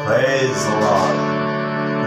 praise the Lord।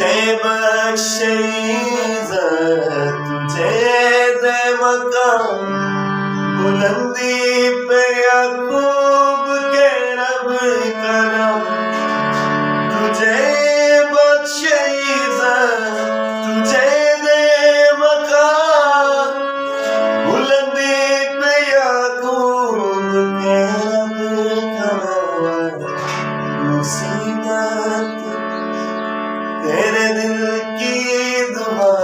تجھے بخشے عزت، تجھے دے مقام بلندی پہ یعقوب کے رب کا نام، تجھے بخشے عزت، تجھے دے مقام بلندی پہ یعقوب کے رب کا نام، مصیبت تیرے دل کی دعا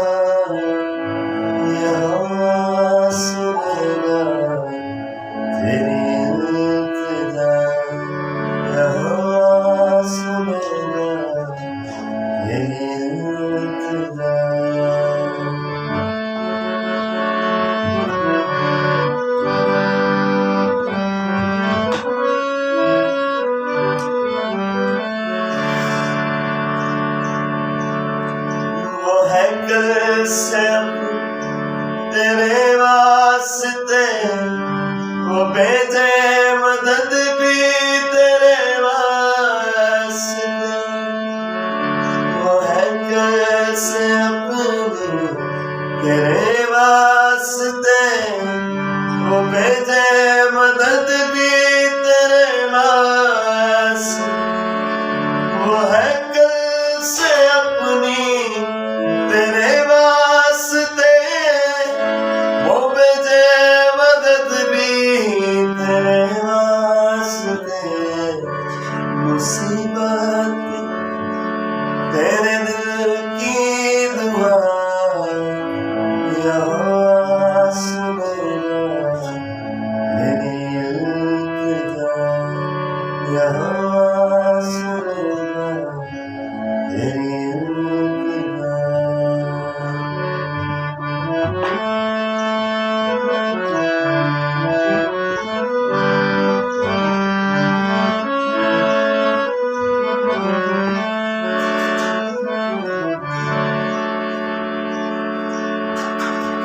یہاں سنے گا، تیری التجا یہاں سنے گا، تیری التجا۔ ہیکل سے تیرے واسطے وہ بھیجے مدد بھی تیرے واسطے، وہ ہیکل سے اپنے تیرے واسطے وہ بھیجے مدد بھی تیرے واسطے، وہ ہیکل سے اپنی تیرے واسطے وہ بھیجے مدد بھی تیرے واسطے، مصیبت تیرے دل کی دعا یہاں سنے گا، تیری التجا یہاں سنے گا، تیری التجا۔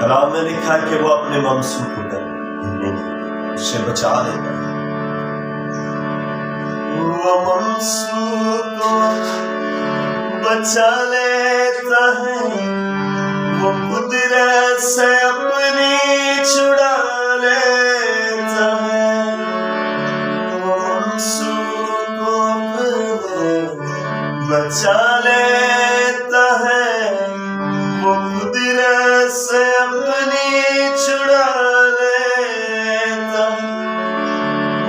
کلام میں لکھا ہے کہ وہ اپنے ممسوح کو اسے بچا لیتا ہے، وہ ممسوح کو بچا لیتا ہے، وہ قدرت سے اپنی چھڑا لیتا ہے، وہ ممسوح کو اپنے بچا لیتا ہے، وہ قدرت سے اپنی چھڑا لیتا ہے،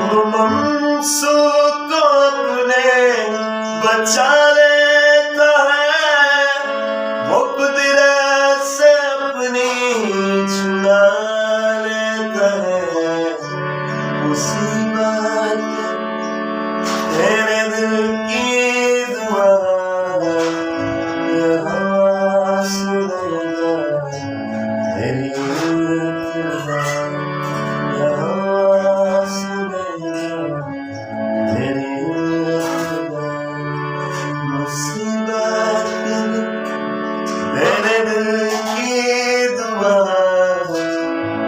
وہ ممسوح کو اپنے بچا لیتا ہے، وہ قدرت سے اپنی چھڑا لیتا ہے، مصیبت تیرے دل کی دعا یہاں سنے گا، تیری التجا یہاں سنے گا، تیری التجا، مصیبت تیرے دل کی دعا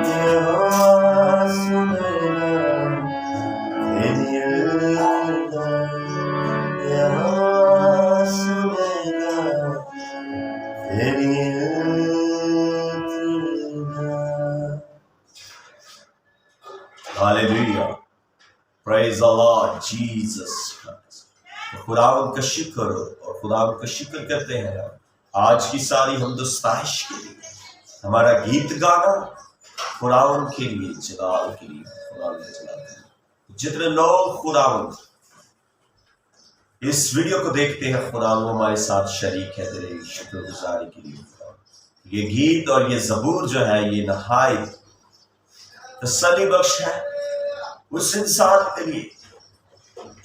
یہاں سنے گا، تیری التجا یہاں سنے گا، تیری التجا۔ ہاللیلویا، پریز اللہ جیسس کرائسٹ۔ خداوند کا شکر اور خداوند کا شکر کرتے ہیں آج کی ساری حمد و ستائش کے لیے، ہمارا گیت گانا خداوند کے لیے، جلال کے لیے، خداوند کا جلال کے لیے۔ جتنے لوگ خداوند اس ویڈیو کو دیکھتے ہیں خداوند ہمارے ساتھ شریک ہے تیرے شکر گزاری کے لیے۔ یہ گیت اور یہ زبور جو ہے یہ نہایت تسلی بخش ہے اس انسان کے لیے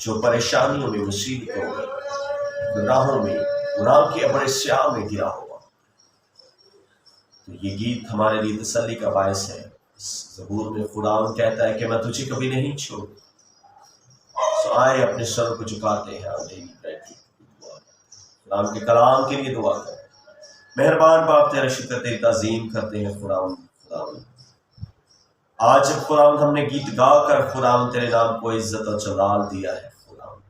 جو پریشانیوں میں، مصیبتوں میں، گناہوں میں، گناہ کے ابر سیاہ میں گرا ہوا۔ تو یہ گیت ہمارے لیے تسلی کا باعث ہے۔ اس زبور میں خداوند کہتا ہے کہ میں تجھے کبھی نہیں چھوڑوں۔ سو آئے اپنے سر کو جھکاتے ہیں اور ڈیلی بریڈ کی دعا خداوند کے کلام کے لیے دعا کریں۔ مہربان باپ تیرا شکر تیری تعظیم کرتے ہیں خداوند۔ آج خداوند ہم نے گیت گا کر خداوند تیرے نام کو عزت اور جلال دیا ہے خداوند،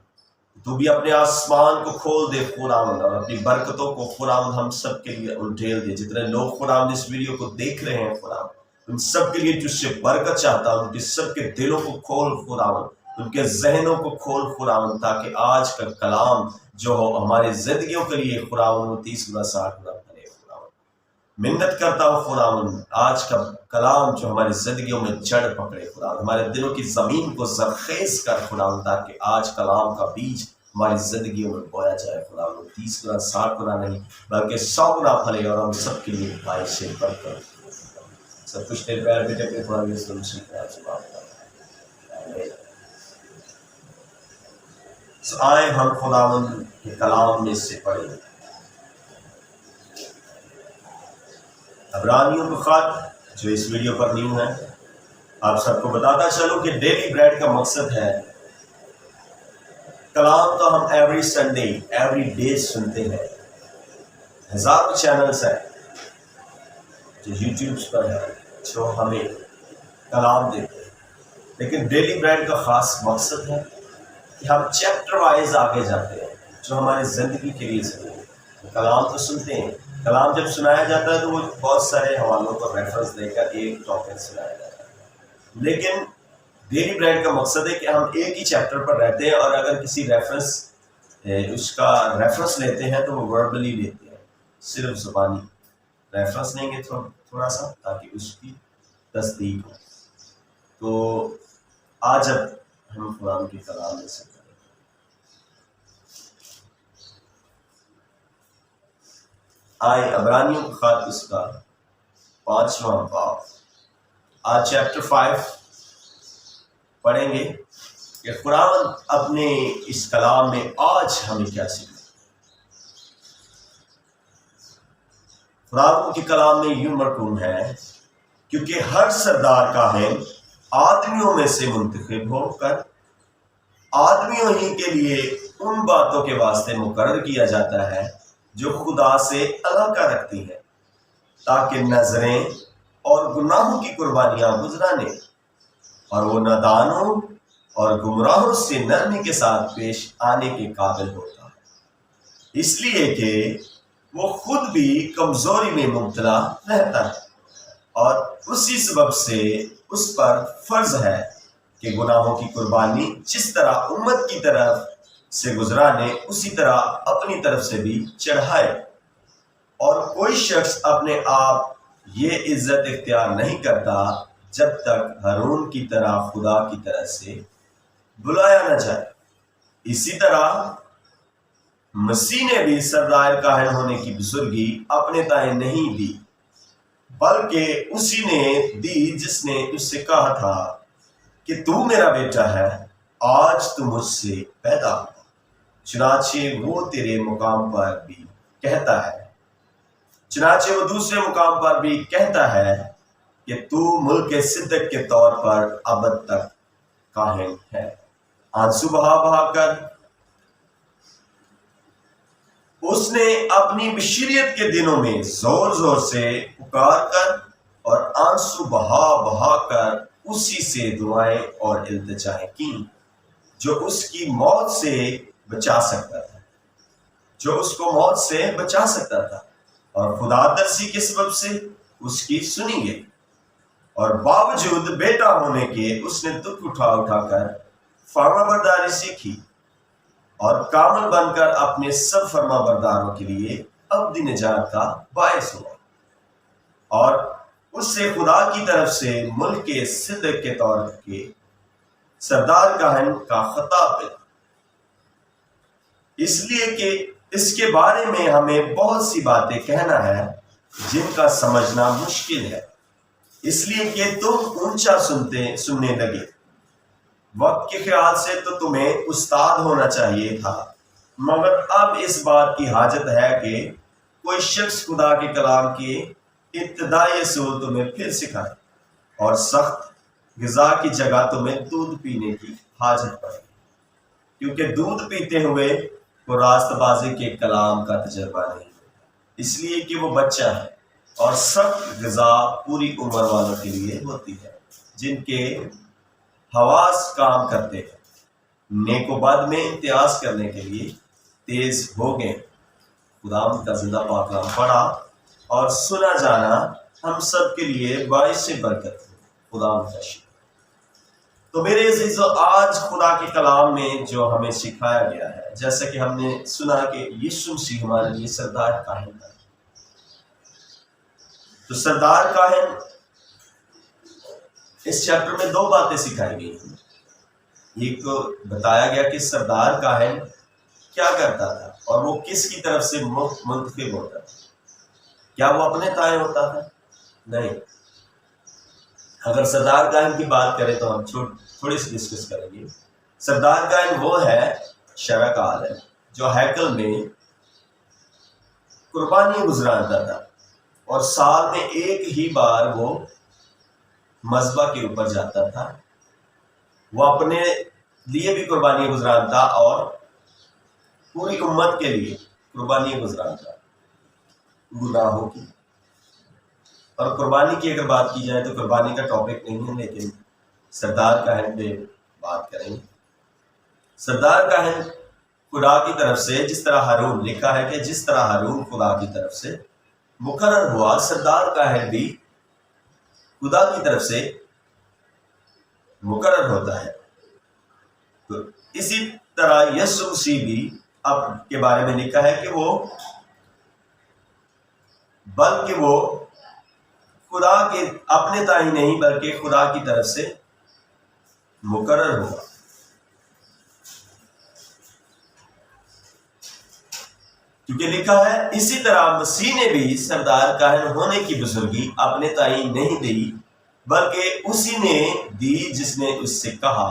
تو تو بھی اپنے آسمان کو کھول دے خداوند، اور اپنی برکتوں کو خداوند ہم سب کے لیے انڈیل دے. جتنے لوگ خداوند اس ویڈیو کو دیکھ رہے ہیں خداوند، ان سب کے لیے تجھ سے برکت چاہتا ہوں. ان کے سب کے دلوں کو کھول خداوند، ان کے ذہنوں کو کھول خداوند، تاکہ آج کا کلام جو ہمارے زندگیوں کے لیے خداوند 30 گنا 60 گنا بھرے خداوند. منت کرتا ہوں خداوند، آج کا کلام جو ہماری زندگیوں میں جڑ پکڑے خداوند، ہمارے دلوں کی زمین کو زرخیز کر خداوند، تاکہ آج کلام کا بیج ہماری زندگیوں میں بویا جائے خداوند. 30 گنا 60 گنا نہیں بلکہ 100 گنا پھلے، اور ہم سب کے لیے باعث برکت. سب کچھ تیرے پیار بیٹے کے خدا سے آئے ہم خداوند کے کلام میں سے پڑھیں. عبرانیوں کا خط جو اس ویڈیو پر نیو ہے، آپ سب کو بتاتا چلوں کہ ڈیلی بریڈ کا مقصد ہے، کلام تو ہم ایوری سنڈے ایوری ڈے سنتے ہیں. ہزاروں چینلز ہیں جو یوٹیوبس پر ہے جو ہمیں کلام دیتے ہیں، لیکن ڈیلی بریڈ کا خاص مقصد ہے کہ ہم چیپٹر وائز آگے جاتے ہیں جو ہماری زندگی کے لیے ضروری ہے. کلام تو سنتے ہیں، کلام جب سنایا جاتا ہے تو وہ بہت سارے حوالوں پر ریفرنس دے کر ایک ٹاپک سنایا جاتا ہے، لیکن ڈیلی بریڈ کا مقصد ہے کہ ہم ایک ہی چیپٹر پر رہتے ہیں، اور اگر کسی ریفرنس اس کا ریفرنس لیتے ہیں تو وہ وربلی لیتے ہیں، صرف زبانی ریفرنس لیں گے تھوڑا سا، تاکہ اس کی تصدیق ہو. تو آج اب ہم قرآن کے کلام میں سے کریں. آئے عبرانیوں کا خط اس کا 5واں باب، آج چیپٹر 5 پڑھیں گے کہ قرآن اپنے اس کلام میں آج ہمیں کیا سکھائے. قرآن کے کلام میں یوں مرکوم ہے، کیونکہ ہر سردار کاہن آدمیوں میں سے منتخب ہو کر آدمیوں ہی کے لیے ان باتوں کے واسطے مقرر کیا جاتا ہے جو خدا سے علاقہ رکھتی ہیں، تاکہ نظریں اور گناہوں کی قربانیاں گزرانے، اور وہ نادانوں اور گمراہوں سے نرمی کے ساتھ پیش آنے کے قابل ہوتا ہے، اس لیے کہ وہ خود بھی کمزوری میں مبتلا رہتا ہے، اور اسی سبب سے اس پر فرض ہے کہ گناہوں کی قربانی جس طرح امت کی طرف سے گزرانے اسی طرح اپنی طرف سے بھی چڑھائے. اور کوئی شخص اپنے آپ یہ عزت اختیار نہیں کرتا جب تک ہارون کی طرح خدا کی طرف سے بلایا نہ جائے. اسی طرح مسیح نے بھی سردار کاہن ہونے کی بزرگی اپنے تائیں نہیں دی، بلکہ اسی نے دی جس نے اس سے کہا تھا کہ تو میرا بیٹا ہے، آج تو مجھ سے پیدا ہوا. چنانچہ وہ تیرے مقام پر بھی کہتا ہے، چنانچہ وہ دوسرے مقام پر بھی کہتا ہے کہ تو ملک صدق کے طور پر ابد تک کاہن ہے. آنسو بہا بہا کر اس نے اپنی بشریت کے دنوں میں زور زور سے پکار کر اور آنسو بہا بہا کر اسی سے دعائیں اور التجائیں کی جو اس کی موت سے بچا سکتا تھا، جو اس کو موت سے بچا سکتا تھا، اور خدا ترسی کے سبب سے اس کی سنی گئی. اور باوجود بیٹا ہونے کے اس نے دکھ اٹھا اٹھا کر فرما برداری سیکھی، اور کامل بن کر اپنے سب فرما برداروں کے لیے ابدی نجات کا باعث ہوا، اور اس سے خدا کی طرف سے ملک کے صدق کے طور کے سردار کاہن کا خطاب ملا. اس لیے کہ اس کے بارے میں ہمیں بہت سی باتیں کہنا ہے جن کا سمجھنا مشکل ہے، اس لیے کہ تم اونچا سننے لگے. وقت کے خیال سے تو تمہیں استاد ہونا چاہیے تھا، مگر اب اس بات کی حاجت ہے کہ کوئی شخص خدا کے کلام کی ابتدائی اصول تمہیں پھر سکھائے، اور سخت غذا کی جگہ تمہیں دودھ پینے کی حاجت پڑے، کیونکہ دودھ پیتے ہوئے کو راست بازی کے کلام کا تجربہ نہیں، اس لیے کہ وہ بچہ ہے. اور سخت غذا پوری عمر والوں کے لیے ہوتی ہے جن کے حواس کام کرتے ہیں، نیک و بد میں امتیاز کرنے کے لیے تیز ہو گئے۔ خدا کا زندہ پاک کلام پڑھا اور سنا جانا ہم سب کے لیے باعث برکت ہے۔ خدا کا شکر۔ تو میرے عزیزو، آج خدا کے کلام میں جو ہمیں سکھایا گیا ہے، جیسا کہ ہم نے سنا کہ یسوع مسیح ہمارے لیے سردار کاہن ہے۔ تو سردار کاہن، اس چیپٹر میں دو باتیں سکھائی گئی ہیں۔ ایک تو بتایا گیا کہ سردار کاہن کیا کرتا تھا اور وہ کس کی طرف سے منتخب ہوتا تھا۔ کیا وہ اپنے تائیں ہوتا تھا؟ نہیں۔ اگر سردار کاہن کی بات کریں تو ہم تھوڑی سی ڈسکس کریں گے۔ سردار کاہن وہ ہے، شرع کا عالم، جو ہیکل میں قربانی گزرانتا تھا اور سال میں ایک ہی بار وہ مذبح کے اوپر جاتا تھا۔ وہ اپنے لیے بھی قربانی گزرانتا اور پوری امت کے لیے قربانی گزرانتا گناہوں کی۔ اور قربانی کی اگر بات کی جائے تو قربانی کا ٹاپک نہیں ہے، لیکن سردار کاہن پہ بات کریں گے۔ سردار کاہن خدا کی طرف سے، جس طرح ہارون، لکھا ہے کہ جس طرح ہارون خدا کی طرف سے مقرر ہوا، سردار کاہن بھی خدا کی طرف سے مقرر ہوتا ہے۔ تو اسی طرح یسوع مسیح بھی اب کے بارے میں لکھا ہے کہ بلکہ وہ خدا کے اپنے تائیں نہیں بلکہ خدا کی طرف سے مقرر ہوا۔ کیونکہ لکھا ہے اسی طرح مسیح نے بھی سردار کاہن ہونے کی بزرگی اپنے تائیں نہیں دی، بلکہ اسی نے دی جس نے اس سے کہا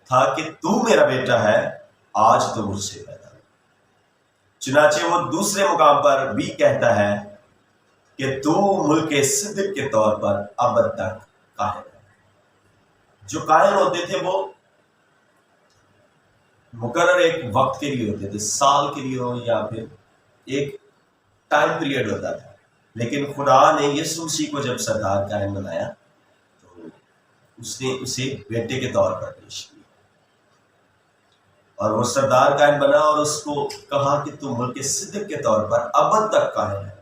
تھا کہ تو میرا بیٹا ہے، آج تو مجھ سے پیدا۔ چنانچہ وہ دوسرے مقام پر بھی کہتا ہے کہ تو ملک صدق کے طور پر ابد تک کاہن ہے۔ جو کاہن ہوتے تھے وہ مقرر ایک وقت کے لیے ہوتے تھے، سال کے لیے ہو یا پھر ایک ٹائم پیریڈ ہوتا تھا، لیکن خدا نے یسوع مسیح کو جب سردار کاہن بنایا تو اس نے اسے بیٹے کے طور پر پیش کیا، اور وہ سردار کاہن بنا اور اس کو کہا کہ تو ملک صدق کے طور پر ابد تک کاہن ہے۔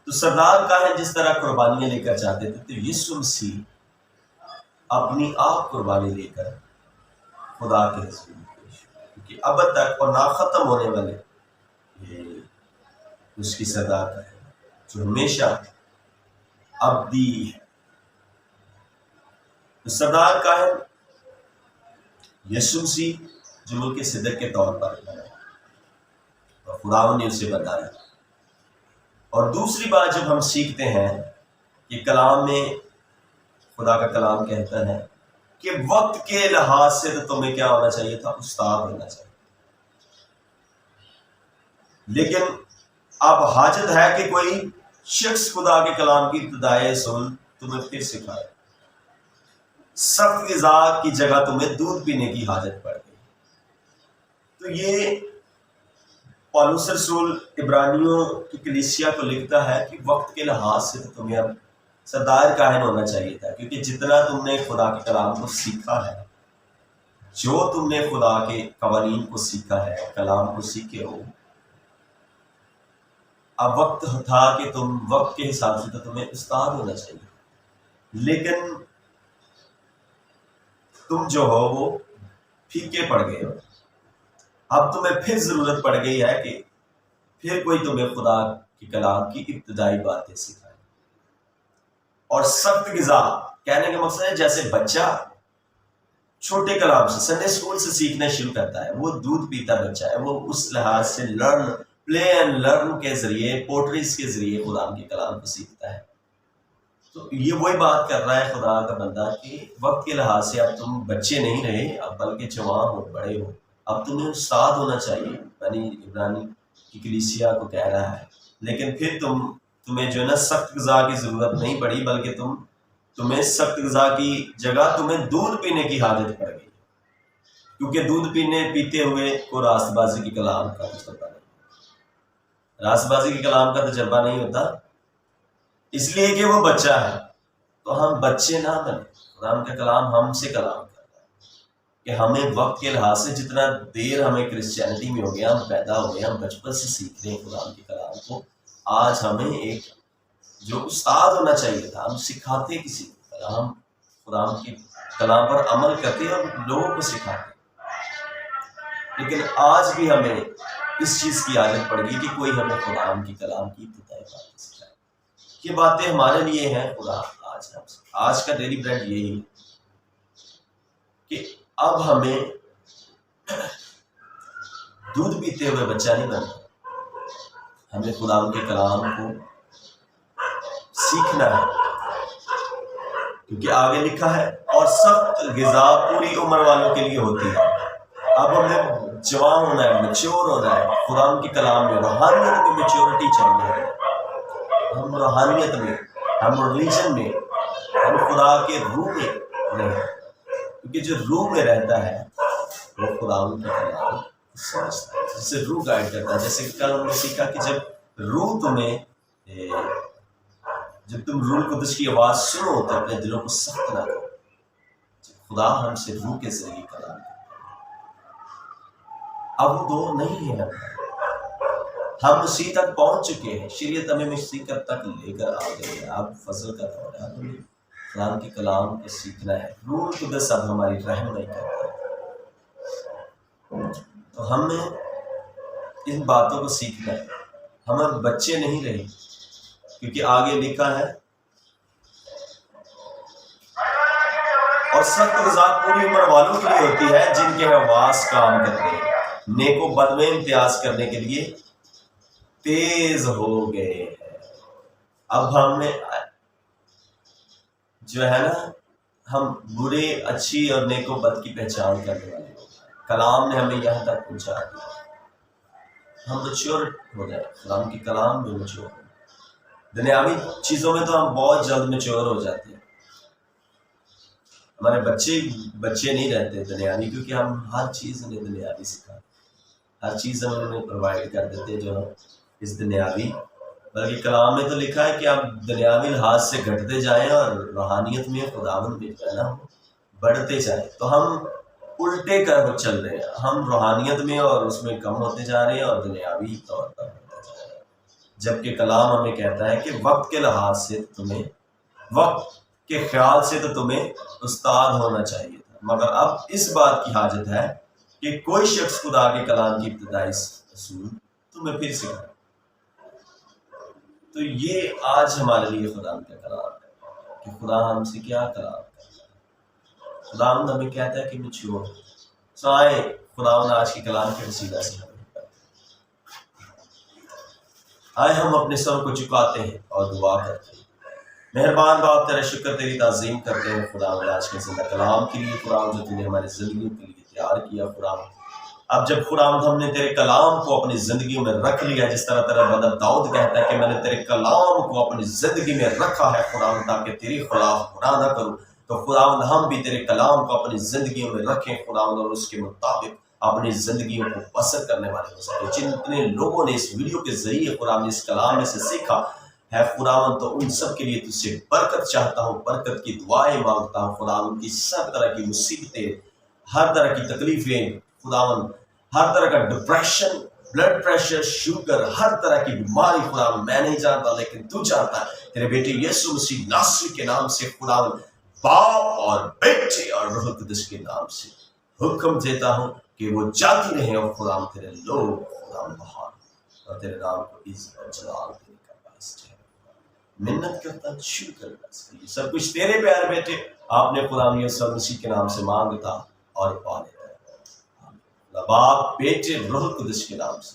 تو سردار کاہن جس طرح قربانیاں لے کر جاتے تھے، تو یسوع مسیح اپنی آپ قربانی لے کر خدا کے حضور میں پیش ہوا، کیونکہ ابد تک اور نہ ختم ہونے والے یہ اس کی سردار کاہن جو ہمیشہ ابدی ہے۔ تو سردار کاہن یسوع مسیح جو ملک صدق کے طور پر بنا اور خدا نے اسے بتایا۔ اور دوسری بات جب ہم سیکھتے ہیں کہ کلام میں خدا کا کلام کہتا ہے کہ وقت کے لحاظ سے تو تمہیں کیا ہونا چاہیے تھا؟ استاد ہونا چاہیے۔ لیکن اب حاجت ہے کہ کوئی شخص خدا کے کلام کی ابتدائے سن تمہیں پھر سکھائے۔ سخت غذا کی جگہ تمہیں دودھ پینے کی حاجت پڑ گئی۔ تو یہ پالوس رسول عبرانیوں کی کلیسیا کو لکھتا ہے کہ وقت کے لحاظ سے تو تمہیں اب سردار کاہن ہونا چاہیے تھا، کیونکہ جتنا تم نے خدا کے کلام کو سیکھا ہے، جو تم نے خدا کے قوانین کو سیکھا ہے، کلام کو سیکھے ہو، اب وقت تھا کہ تم وقت کے حساب سے تو تمہیں استاد ہونا چاہیے، لیکن تم جو ہو وہ پھیکے پڑ گئے ہو۔ اب تمہیں پھر ضرورت پڑ گئی ہے کہ پھر کوئی تمہیں خدا کے کلام کی ابتدائی باتیں سکھائے۔ اور سخت غذا کہنے کا مقصد ہے جیسے بچہ چھوٹے کلام سے سنڈے اسکول سے سیکھنا شروع کرتا ہے، وہ دودھ پیتا بچہ ہے، وہ اس لحاظ سے پلے اینڈ لرن کے ذریعے، پوٹریز کے ذریعے خدا کے کلام کو سیکھتا ہے۔ تو یہ وہی بات کر رہا ہے خدا کا بندہ کہ وقت کے لحاظ سے اب تم بچے نہیں رہے، اب بلکہ جوان ہو، بڑے ہو، اب تمہیں استاد ہونا چاہیے۔ بنی عبرانی کی کلیسیا کو کہہ رہا ہے، لیکن پھر تمہیں جو ہے نا سخت غذا کی ضرورت نہیں پڑی، بلکہ تمہیں سخت غذا کی جگہ تمہیں دودھ پینے کی حاجت پڑ گئی، کیونکہ دودھ پیتے ہوئے کو راست بازی کے کلام کا تجربہ نہیں، راست بازی کے کلام کا تجربہ نہیں ہوتا، اس لیے کہ وہ بچہ ہے۔ تو ہم بچے نہ بنے، خدا کا کلام ہم سے کلام کر رہا ہے، کہ ہمیں وقت کے لحاظ سے جتنا دیر ہمیں کرسچینٹی میں ہو گیا، ہم پیدا ہو گئے، ہم بچپن سے سیکھ رہے ہیں قرآن کے کلام کو، آج ہمیں ایک جو استاد ہونا چاہیے تھا، ہم سکھاتے کسی کو، ہم قرآن کے کلام پر عمل کرتے اور لوگوں کو سکھاتے، لیکن آج بھی ہمیں اس چیز کی عادت پڑ گئی کہ کوئی ہمیں قرآن کی کلام کی ابتدائی باتیں سکھائے۔ یہ باتیں ہمارے لیے ہیں خدا آج کا ڈیلی بریڈ یہی ہے کہ اب ہمیں دودھ پیتے ہوئے بچہ نہیں بننا، ہمیں خدا کے کلام کو سیکھنا ہے، کیونکہ آگے لکھا ہے اور سخت غذا پوری عمر والوں کے لیے ہوتی ہے۔ اب ہمیں جوان ہونا ہے، میچور ہونا ہے، قرآن کے کلام میں روحانیت میں میچورٹی چاہیے، ہم روحانیت میں، ہم ریلیجن میں، ہم خدا کے روح میں رہیں، کیونکہ جو روح میں رہتا ہے وہ قرآن کا کلام سمجھتا ہے، جس سے روح گائیڈ کرتا ہے۔ جیسے کہ کل ہم نے سیکھا کہ جب تم روح القدس کی آواز سنو تو اپنے دلوں کو سخت نہ کرو۔ خدا ہم سے روح کے ذریعے کلام کرتا ہے، اب وہ دور نہیں ہے، ہم مسیح تک پہنچ چکے ہیں، شریعت ہمیں مسیح تک لے کر آ گئی ہے، اب فضل کا دور ہے، ہمیں قرآن کے کلام کو سیکھنا ہے، روح القدس اب ہماری رہنمائی کرتا ہے، تو ہمیں ان باتوں کو سیکھنا ہے، ہم اب بچے نہیں رہے، کیونکہ آگے لکھا ہے اور سخت غذا پوری عمر والوں کے لیے ہوتی ہے جن کے حواس کام کرتے ہیں، نیک و بد میں امتیاز کرنے کے لیے تیز ہو گئے ہیں۔ اب ہم نے جو ہے نا، ہم برے اچھی اور نیک و بد کی پہچان کرنے والے لوگ، کلام نے ہمیں یہاں تک پہنچا دیا، ہم میچور ہو جائے، قرآن کے کلام میں میچور ہو۔ دنیاوی چیزوں میں تو ہم بہت جلد میچور ہو جاتے ہیں، ہمارے بچے نہیں رہتے دنیاوی، کیونکہ ہم ہر چیز انہیں دنیاوی سکھاتے، ہر چیز ہم انہیں پرووائڈ کر دیتے جو اس دنیاوی، بلکہ کلام میں تو لکھا ہے کہ آپ دنیاوی لحاظ سے گھٹتے جائیں اور روحانیت میں خداوند میں جو ہے نا بڑھتے جائیں، تو ہم الٹے کر چل رہے ہیں، ہم روحانیت میں اور اس میں کم ہوتے جا رہے ہیں اور دنیاوی طور پر ہوتے جا رہے ہیں، جبکہ کلام ہمیں کہتا ہے کہ وقت کے لحاظ سے وقت کے خیال سے تو تمہیں استاد ہونا چاہیے تھا، مگر اب اس بات کی حاجت ہے کہ کوئی شخص خدا کے کلام کی ابتدائی اصول تمہیں پھر سکھائے۔ تو یہ آج ہمارے لیے خدا کا کلام ہے کہ خدا ہم سے کیا کلام کرتا ہے، خدا ہمیں کہتا ہے کہ میچور آئے، خدا آج کے کلام کے وسیلہ سے آئے ہم اپنے سر کو چکاتے ہیں اور دعا کرتے ہیں۔ مہربان باپ تیرا شکر، تیری تعظیم کرتے ہیں خدا آج کے زندہ کلام کے لیے، خدا جو تم نے ہماری زندگیوں کے لیے تیار کیا، خدا اب جب خدا ہم نے تیرے کلام کو اپنی زندگیوں میں رکھ لیا، جس طرح تیرا بندہ داؤد کہتا ہے کہ میں نے تیرے کلام کو اپنی زندگی میں رکھا ہے خدا، تاکہ تیری خلاف گناہ نہ کروں، تو خدا ہم بھی تیرے کلام کو اپنی زندگیوں میں رکھیں خدا، اور اس کے مطابق اپنی زندگیوں کو بسر کرنے والے ہو سکے۔ جتنے لوگوں نے اس ویڈیو کے ذریعے خدا نے اس کلام میں سے سیکھا ہے خداوند، تو ان سب کے لیے تجھ سے برکت چاہتا ہوں، برکت کی دعائیں مانگتا ہوں خداوند، کی سب طرح کی مصیبتیں، ہر طرح کی تکلیفیں خداوند، ہر طرح کا ڈپریشن، بلڈ پریشر، شوگر، ہر طرح کی بیماری خداوند میں نہیں جانتا لیکن تو جانتا ہے، تیرے بیٹے یسوع مسیح ناصری کے نام سے خداوند، باپ اور بیٹے اور روح القدس کے نام سے حکم دیتا ہوں کہ وہ جاتی رہیں، اور خداوند تیرے لوگ خداوند بہار اور تیرے نام کو عزت اور جلال دینے کا باعث ٹھہرے۔ منت کرتا شروع کرنا، سب کچھ تیرے پیارے بیٹے آپ نے خدا یسوع مسیح کے نام سے مانگتا اور پا لیتا ہے، باپ بیٹے روح القدس کے نام سے۔